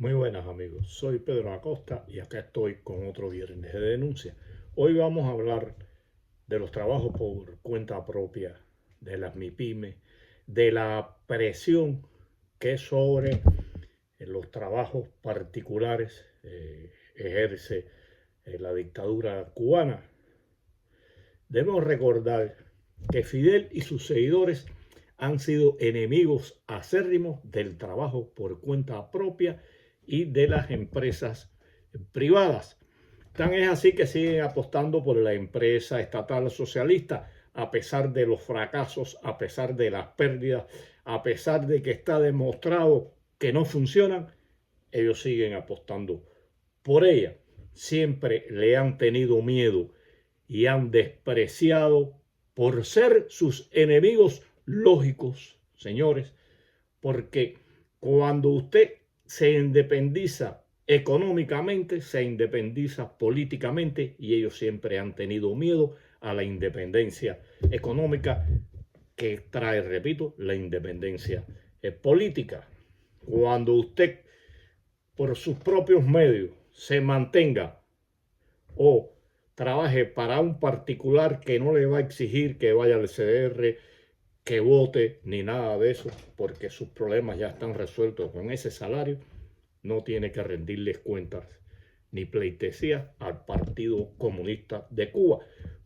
Muy buenas amigos, soy Pedro Acosta y acá estoy con otro viernes de denuncia. Hoy vamos a hablar de los trabajos por cuenta propia, de las MIPYMES, de la presión que sobre los trabajos particulares ejerce la dictadura cubana. Debemos recordar que Fidel y sus seguidores han sido enemigos acérrimos del trabajo por cuenta propia y de las empresas privadas. Tan es así que siguen apostando por la empresa estatal socialista, a pesar de los fracasos, a pesar de las pérdidas, a pesar de que está demostrado que no funcionan, ellos siguen apostando por ella. Siempre le han tenido miedo y han despreciado por ser sus enemigos lógicos, señores, porque cuando usted se independiza económicamente, se independiza políticamente, y ellos siempre han tenido miedo a la independencia económica que trae, repito, la independencia política. Cuando usted por sus propios medios se mantenga o trabaje para un particular que no le va a exigir que vaya al CDR, que vote, ni nada de eso, porque sus problemas ya están resueltos con ese salario, no tiene que rendirles cuentas ni pleitesía al Partido Comunista de Cuba.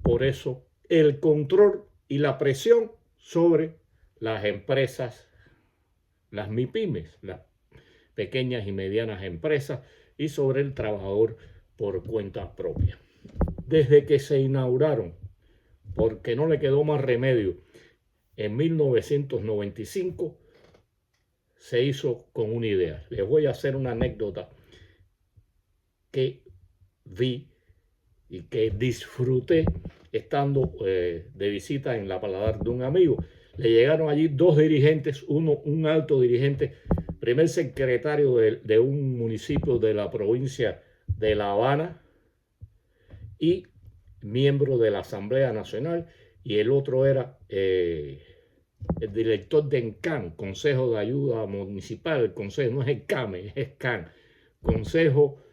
Por eso el control y la presión sobre las empresas, las MIPYMES, las pequeñas y medianas empresas, y sobre el trabajador por cuenta propia. Desde que se inauguraron, porque no le quedó más remedio, en 1995 se hizo con una idea. Les voy a hacer una anécdota que vi y que disfruté estando de visita en la Paladar de un amigo. Le llegaron allí dos dirigentes, un alto dirigente, primer secretario de un municipio de la provincia de La Habana y miembro de la Asamblea Nacional, y el otro era el director de ENCAN, Consejo de Ayuda Municipal. El consejo no es el CAME, es CAN, Consejo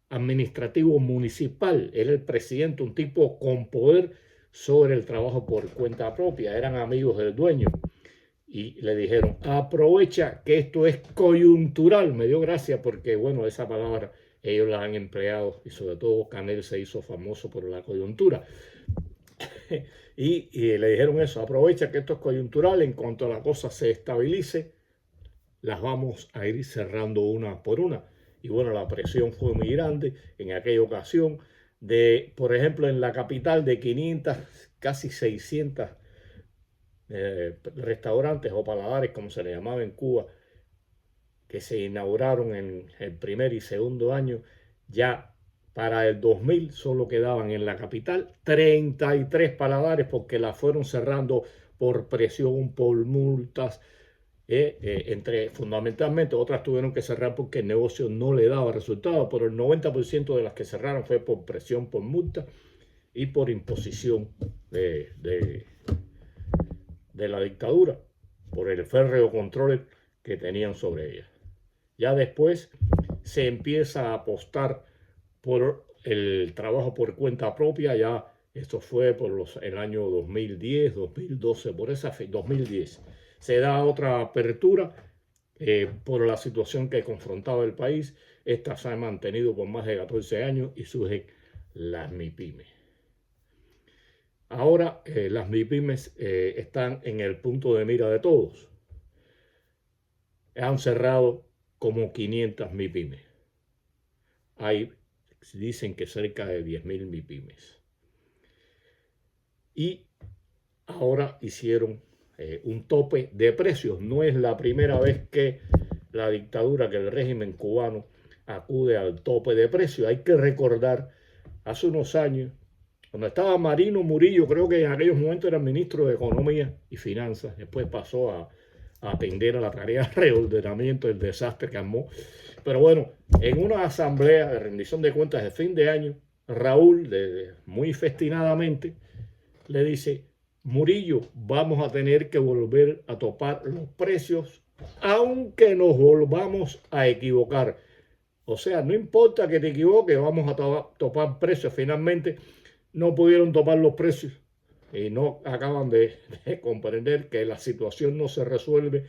Administrativo Municipal. Era el presidente, un tipo con poder sobre el trabajo por cuenta propia. Eran amigos del dueño y le dijeron: aprovecha que esto es coyuntural. Me dio gracia porque, bueno, esa palabra ellos la han empleado, y sobre todo Canel se hizo famoso por la coyuntura. y le dijeron eso: aprovecha que esto es coyuntural, en cuanto la cosa se estabilice, las vamos a ir cerrando una por una. Y bueno, la presión fue muy grande en aquella ocasión. Por ejemplo, en la capital, de 500, casi 600 restaurantes o paladares, como se le llamaba en Cuba, que se inauguraron en el primer y segundo año, ya para el 2000 solo quedaban en la capital 33 paladares, porque las fueron cerrando por presión, por multas, fundamentalmente. Otras tuvieron que cerrar porque el negocio no le daba resultado, pero el 90% de las que cerraron fue por presión, por multa y por imposición de la dictadura, por el férreo control que tenían sobre ella. Ya después se empieza a apostar por el trabajo por cuenta propia. Ya esto fue por el año 2010, 2012, por esa fe, 2010. Se da otra apertura por la situación que confrontaba el país. Esta se ha mantenido por más de 14 años y surgen las MIPYMES. Ahora las MIPYMES están en el punto de mira de todos. Han cerrado como 500 MIPYMES. Dicen que cerca de 10.000 MIPYMES. Y ahora hicieron un tope de precios. No es la primera vez que la dictadura, que el régimen cubano acude al tope de precios. Hay que recordar, hace unos años, cuando estaba Marino Murillo, creo que en aquellos momentos era ministro de Economía y Finanzas, después pasó a atender a la tarea de reordenamiento del desastre que armó. Pero bueno, en una asamblea de rendición de cuentas de fin de año, Raúl, muy festinadamente, le dice: Murillo, vamos a tener que volver a topar los precios, aunque nos volvamos a equivocar. O sea, no importa que te equivoques, vamos a topar precios. Finalmente no pudieron topar los precios y no acaban de comprender que la situación no se resuelve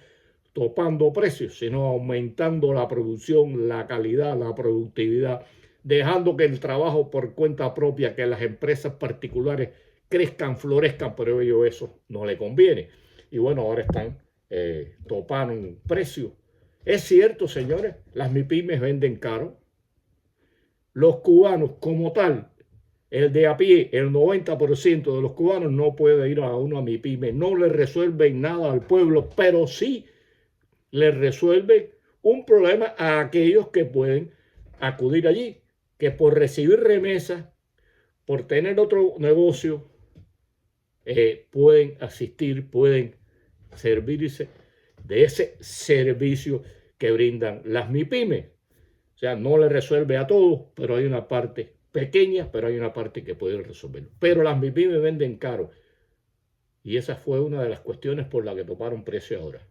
topando precios, sino aumentando la producción, la calidad, la productividad, dejando que el trabajo por cuenta propia, que las empresas particulares crezcan, florezcan, pero a ellos eso no le conviene. Y bueno, ahora están topando un precio. Es cierto, señores, las MIPYMES venden caro. Los cubanos como tal, el de a pie, el 90% de los cubanos no puede ir a una MIPYME. No le resuelven nada al pueblo, pero sí le resuelve un problema a aquellos que pueden acudir allí, que por recibir remesas, por tener otro negocio, pueden asistir, pueden servirse de ese servicio que brindan las MIPYMES. O sea, no le resuelve a todos, pero hay una parte pequeña, pero hay una parte que puede resolverlo. Pero las MIPYMES venden caro. Y esa fue una de las cuestiones por las que toparon precio ahora.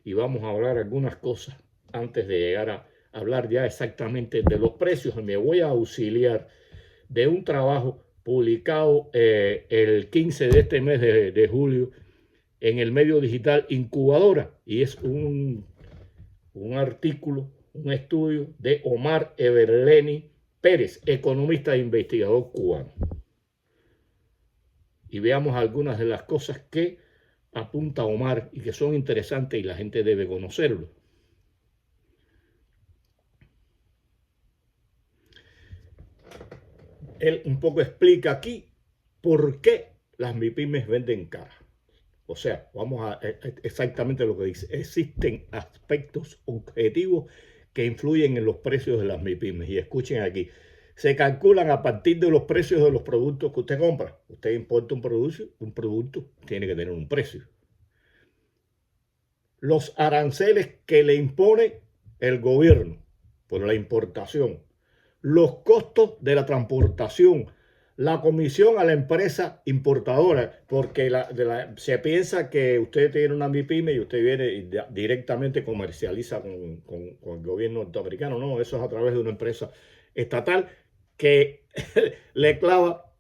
Y vamos a hablar algunas cosas antes de llegar a hablar ya exactamente de los precios. Me voy a auxiliar de un trabajo publicado el 15 de este mes de julio en el medio digital Incubadora, y es un artículo, un estudio de Omar Everleni Pérez, economista e investigador cubano. Y veamos algunas de las cosas que apunta Omar y que son interesantes y la gente debe conocerlo. Él un poco explica aquí por qué las MIPYMES venden caras. O sea, vamos a exactamente lo que dice. Existen aspectos objetivos que influyen en los precios de las MIPYMES. Y escuchen aquí. Se calculan a partir de los precios de los productos que usted compra. Usted importa un producto tiene que tener un precio. Los aranceles que le impone el gobierno por la importación, los costos de la transportación, la comisión a la empresa importadora, porque se piensa que usted tiene una MIPYME y usted viene y directamente comercializa con el gobierno norteamericano. No, eso es a través de una empresa estatal que le clava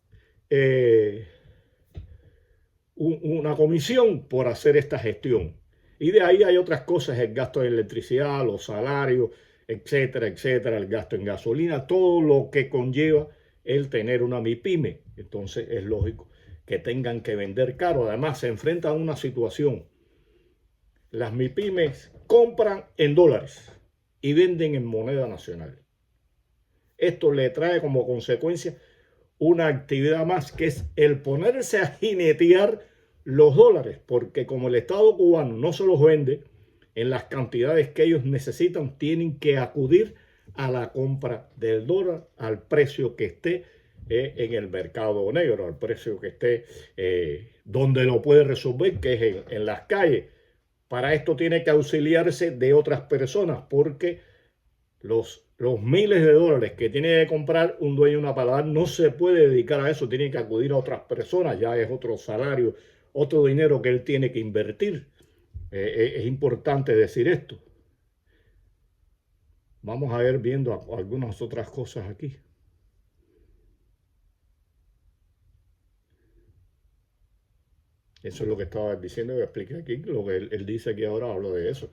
una comisión por hacer esta gestión. Y de ahí hay otras cosas, el gasto de electricidad, los salarios, etcétera, etcétera, el gasto en gasolina, todo lo que conlleva el tener una MIPYME. Entonces es lógico que tengan que vender caro. Además se enfrentan a una situación. Las MIPYMES compran en dólares y venden en moneda nacional. Esto le trae como consecuencia una actividad más, que es el ponerse a jinetear los dólares, porque como el Estado cubano no se los vende en las cantidades que ellos necesitan, tienen que acudir a la compra del dólar al precio que esté en el mercado negro, al precio que esté donde lo puede resolver, que es en las calles. Para esto tiene que auxiliarse de otras personas, porque los miles de dólares que tiene que comprar un dueño de una paladar no se puede dedicar a eso, tiene que acudir a otras personas, ya es otro salario, otro dinero que él tiene que invertir. Es importante decir esto. Vamos a ver viendo algunas otras cosas aquí. Eso es lo que estaba diciendo, que expliqué aquí, lo que él dice aquí ahora, hablo de eso.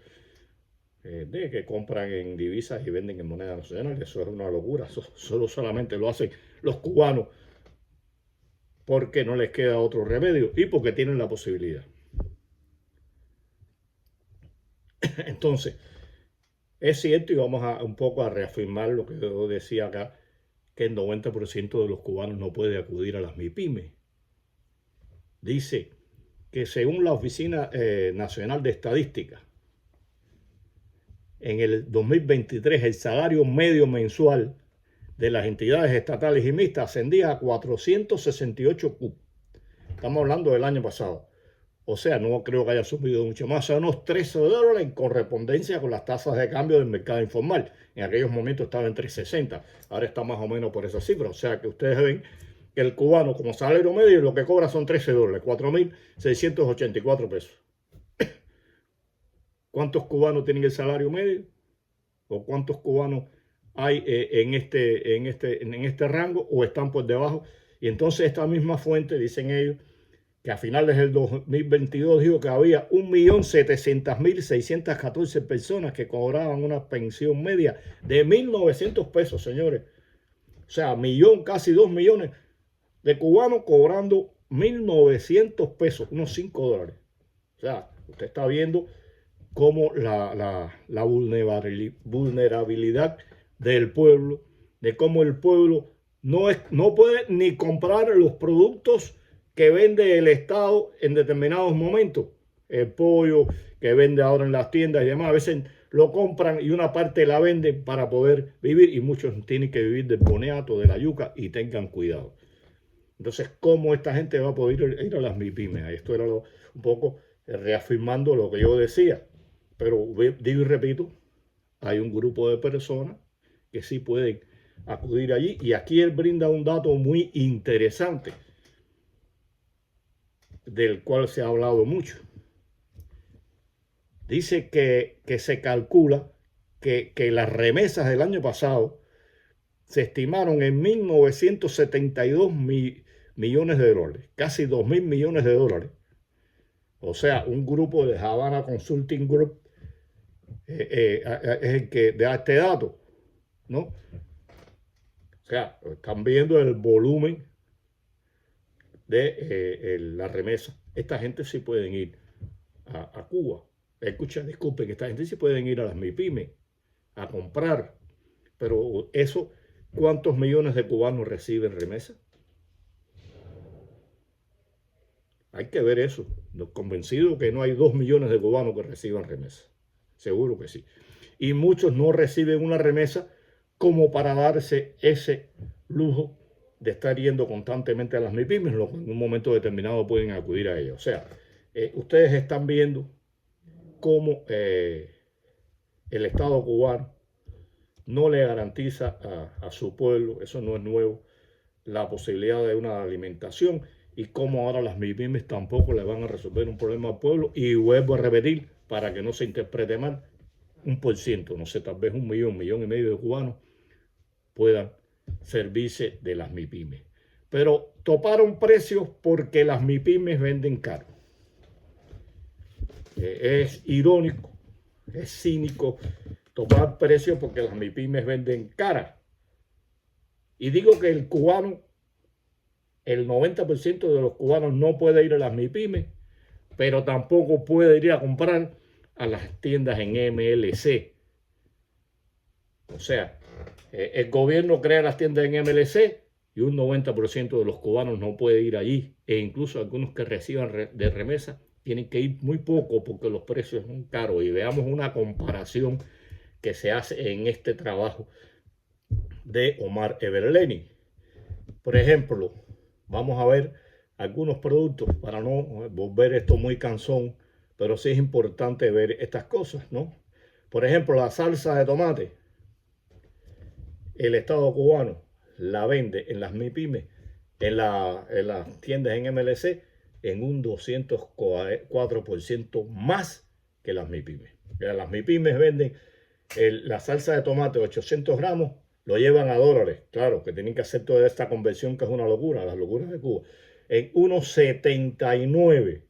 De que compran en divisas y venden en moneda nacional. Eso es una locura. Eso solamente lo hacen los cubanos porque no les queda otro remedio y porque tienen la posibilidad. Entonces, es cierto, y vamos un poco a reafirmar lo que yo decía acá, que el 90% de los cubanos no puede acudir a las MIPYMES. Dice que según la Oficina Nacional de Estadística, en el 2023 el salario medio mensual de las entidades estatales y mixtas ascendía a 468 CUP. Estamos hablando del año pasado. O sea, no creo que haya subido mucho más, a unos $13 en correspondencia con las tasas de cambio del mercado informal. En aquellos momentos estaba en 360, ahora está más o menos por esa cifra. O sea que ustedes ven que el cubano como salario medio lo que cobra son $13, 4.684 pesos. ¿Cuántos cubanos tienen el salario medio? ¿O cuántos cubanos hay en este rango o están por debajo. Y entonces esta misma fuente, dicen ellos, que a finales del 2022 dijo que había 1.700.614 personas que cobraban una pensión media de 1.900 pesos, señores. O sea, casi 2 millones de cubanos cobrando 1.900 pesos, unos $5. O sea, usted está viendo cómo la vulnerabilidad del pueblo, de cómo el pueblo no puede ni comprar los productos que vende el Estado en determinados momentos. El pollo que vende ahora en las tiendas y demás, a veces lo compran y una parte la venden para poder vivir y muchos tienen que vivir del boniato, de la yuca y tengan cuidado. Entonces, ¿cómo esta gente va a poder ir a las MIPYMES? Esto era un poco reafirmando lo que yo decía. Pero digo y repito, hay un grupo de personas que sí pueden acudir allí. Y aquí él brinda un dato muy interesante, del cual se ha hablado mucho. Dice que se calcula que las remesas del año pasado se estimaron en 1.972 millones de dólares, casi 2.000 millones de dólares. O sea, un grupo de Havana Consulting Group es el que da este dato, ¿no? O sea, están viendo el volumen de la remesa. Esta gente sí pueden ir a Cuba. Escucha, disculpen, esta gente sí pueden ir a las MIPYMES a comprar. Pero eso, ¿cuántos millones de cubanos reciben remesa? Hay que ver eso. Convencido que no hay 2 millones de cubanos que reciban remesa. Seguro que sí. Y muchos no reciben una remesa como para darse ese lujo de estar yendo constantemente a las MIPYMES, lo que en un momento determinado pueden acudir a ellas. O sea, ustedes están viendo cómo el Estado cubano no le garantiza a su pueblo, eso no es nuevo, la posibilidad de una alimentación y cómo ahora las MIPYMES tampoco le van a resolver un problema al pueblo. Y vuelvo a repetir, para que no se interprete mal, 1%, no sé, tal vez 1,5 millones de cubanos puedan servirse de las MIPYMES. Pero toparon precios porque las MIPYMES venden caro. Es irónico, es cínico topar precios porque las MIPYMES venden cara. Y digo que el 90% de los cubanos no puede ir a las MIPYMES, pero tampoco puede ir a comprar a las tiendas en MLC. O sea, el gobierno crea las tiendas en MLC y un 90% de los cubanos no puede ir allí. E incluso algunos que reciban de remesa tienen que ir muy poco porque los precios son caros. Y veamos una comparación que se hace en este trabajo de Omar Everleni. Por ejemplo, vamos a ver algunos productos para no volver esto muy cansón, pero sí es importante ver estas cosas, ¿no? Por ejemplo, la salsa de tomate. El Estado cubano la vende en las MIPYMES, en las tiendas en MLC, en un 204% más que las MIPYMES. Las MIPYMES venden la salsa de tomate de 800 gramos, lo llevan a dólares. Claro, que tienen que hacer toda esta conversión que es una locura, las locuras de Cuba. En 1,79,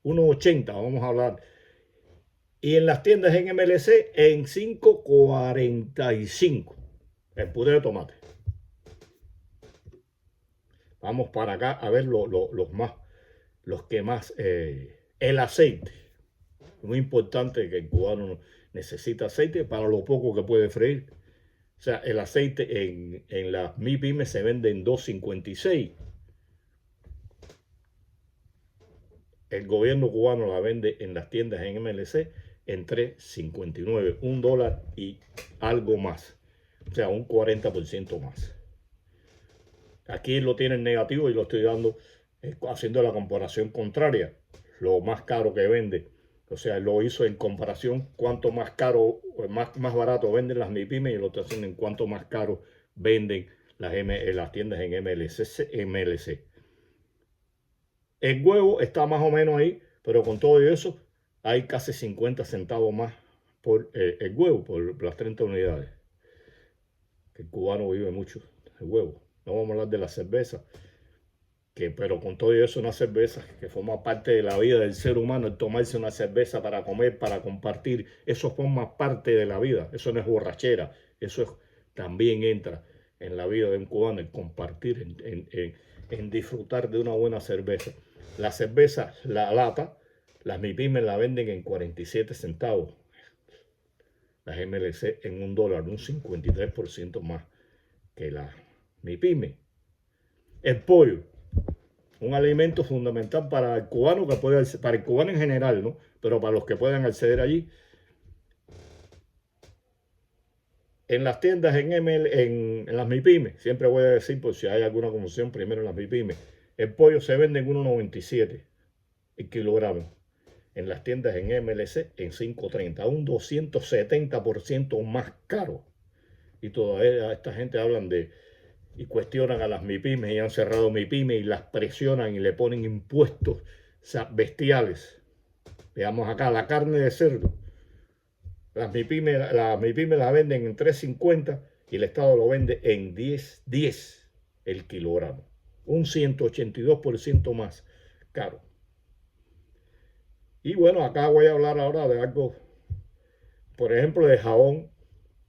1,80 vamos a hablar. Y en las tiendas en MLC en 5,45 el puré de tomate. Vamos para acá a ver los que más. El aceite. Muy importante que el cubano necesita aceite para lo poco que puede freír. O sea, el aceite en las MIPYMES se vende en 2,56. El gobierno cubano la vende en las tiendas en MLC en 3,59. $1 y algo más. O sea, un 40% más. Aquí lo tienen negativo y lo estoy dando haciendo la comparación contraria. Lo más caro que vende. O sea, lo hizo en comparación cuánto más caro, más barato venden las MIPYMES y lo estoy haciendo en cuánto más caro venden las tiendas en MLC. El huevo está más o menos ahí, pero con todo eso hay casi 50 centavos más por el huevo, por las 30 unidades. que el cubano vive mucho de huevo. No vamos a hablar de la cerveza, pero con todo eso una cerveza que forma parte de la vida del ser humano, el tomarse una cerveza para comer, para compartir, eso forma parte de la vida, eso no es borrachera, también entra en la vida de un cubano, el compartir, en disfrutar de una buena cerveza. La cerveza, la lata, las MIPYME la venden en 47 centavos, las MLC en $1, un 53% más que la MIPYME. El pollo, un alimento fundamental para el cubano, para el cubano en general, ¿no? Pero para los que puedan acceder allí. En las tiendas en las MIPYME, siempre voy a decir, por si hay alguna confusión, primero en las MIPYME, el pollo se vende en 1.97 el kilogramo. En las tiendas en MLC en 5.30, un 270% más caro. Y todavía esta gente hablan y cuestionan a las MIPYME y han cerrado MIPYME y las presionan y le ponen impuestos bestiales. Veamos acá, la carne de cerdo. Las MIPYME la venden en 3.50 y el Estado lo vende en 10 el kilogramo. Un 182% más caro. Y bueno, acá voy a hablar ahora de algo, por ejemplo, de jabón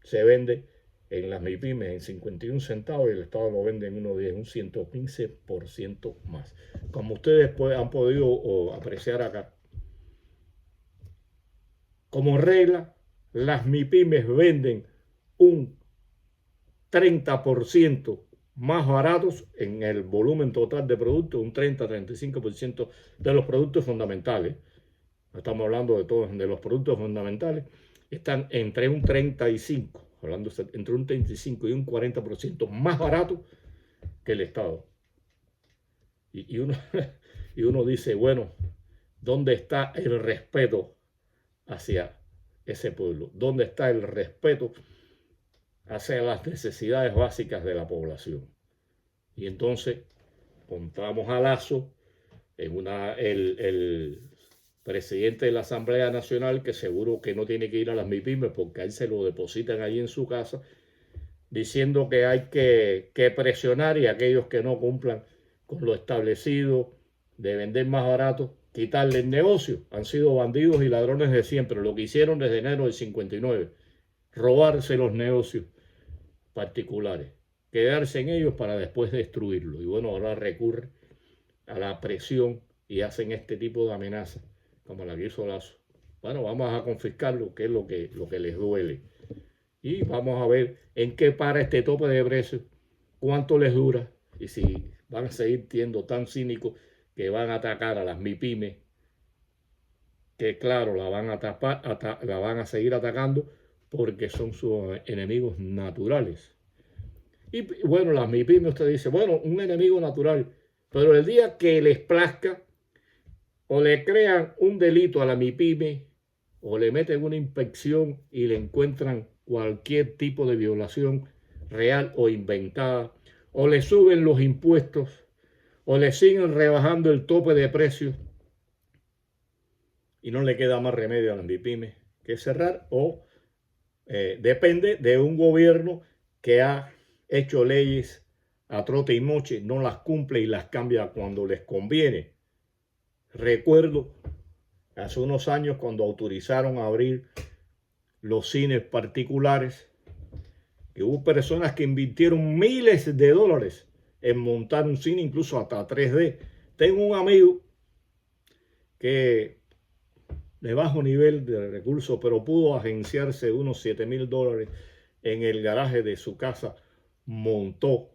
se vende en las MIPYME en 51 centavos y el Estado lo vende en 1.10, un 115% más. Como ustedes han podido apreciar acá, como regla, las MIPYME venden un 30% más baratos en el volumen total de productos, un 30-35% de los productos fundamentales. Estamos hablando de todos, de los productos fundamentales, están entre un 35, hablando entre un 35 y un 40% más barato que el Estado. Y uno dice, bueno, ¿dónde está el respeto hacia ese pueblo? ¿Dónde está el respeto hacia las necesidades básicas de la población? Y entonces contamos a Lazo en el presidente de la Asamblea Nacional, que seguro que no tiene que ir a las MIPYME porque a él se lo depositan allí en su casa, diciendo que hay que presionar y aquellos que no cumplan con lo establecido de vender más barato, quitarle el negocio. Han sido bandidos y ladrones de siempre, lo que hicieron desde enero del 59, robarse los negocios particulares, quedarse en ellos para después destruirlo. Y bueno, ahora recurre a la presión y hacen este tipo de amenazas como la que hizo Lazo. Bueno, vamos a confiscarlo, que es lo que les duele. Y vamos a ver en qué para este tope de precios, cuánto les dura y si van a seguir siendo tan cínicos que van a atacar a las MIPYME, que claro, la van a seguir atacando porque son sus enemigos naturales. Y bueno, las MIPYME, usted dice, bueno, un enemigo natural, pero el día que les plazca o le crean un delito a la MIPYME o le meten una inspección y le encuentran cualquier tipo de violación real o inventada, o le suben los impuestos, o le siguen rebajando el tope de precios y no le queda más remedio a las MIPYME que cerrar, o depende de un gobierno que ha hecho leyes a trote y moche, no las cumple y las cambia cuando les conviene. Recuerdo hace unos años cuando autorizaron a abrir los cines particulares, que hubo personas que invirtieron miles de dólares en montar un cine, incluso hasta 3D. Tengo un amigo que de bajo nivel de recursos, pero pudo agenciarse unos $7,000 en el garaje de su casa, montó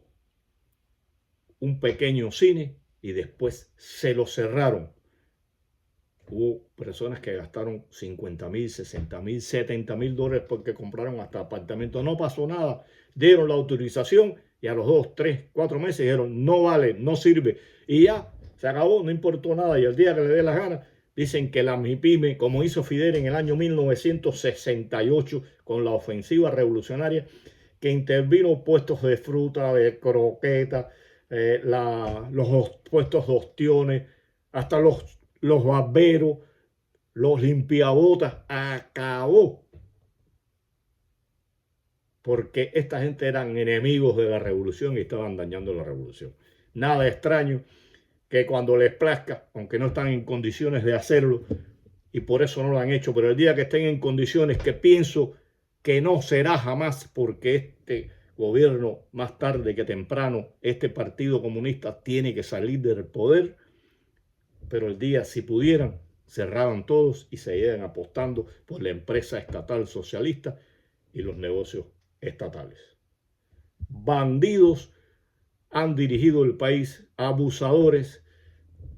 un pequeño cine y después se lo cerraron. Hubo personas que gastaron $50,000, $60,000, $70,000 porque compraron hasta apartamentos. No pasó nada. Dieron la autorización y a los 2, 3, 4 meses dijeron no vale, no sirve. Y ya se acabó, no importó nada. Y el día que le dé la gana, dicen que la MIPYME, como hizo Fidel en el año 1968 con la ofensiva revolucionaria, que intervino puestos de fruta, de croqueta, los puestos de ostiones, hasta los barberos, los limpiabotas, acabó porque esta gente eran enemigos de la revolución y estaban dañando la revolución. Nada extraño que cuando les plazca, aunque no están en condiciones de hacerlo, y por eso no lo han hecho, pero el día que estén en condiciones, que pienso que no será jamás, porque este gobierno, más tarde que temprano, este Partido Comunista tiene que salir del poder, pero el día, si pudieran, cerraban todos y se iban apostando por la empresa estatal socialista y los negocios estatales. Bandidos han dirigido el país, abusadores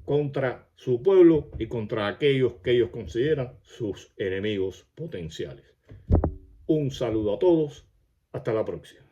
contra su pueblo y contra aquellos que ellos consideran sus enemigos potenciales. Un saludo a todos, hasta la próxima.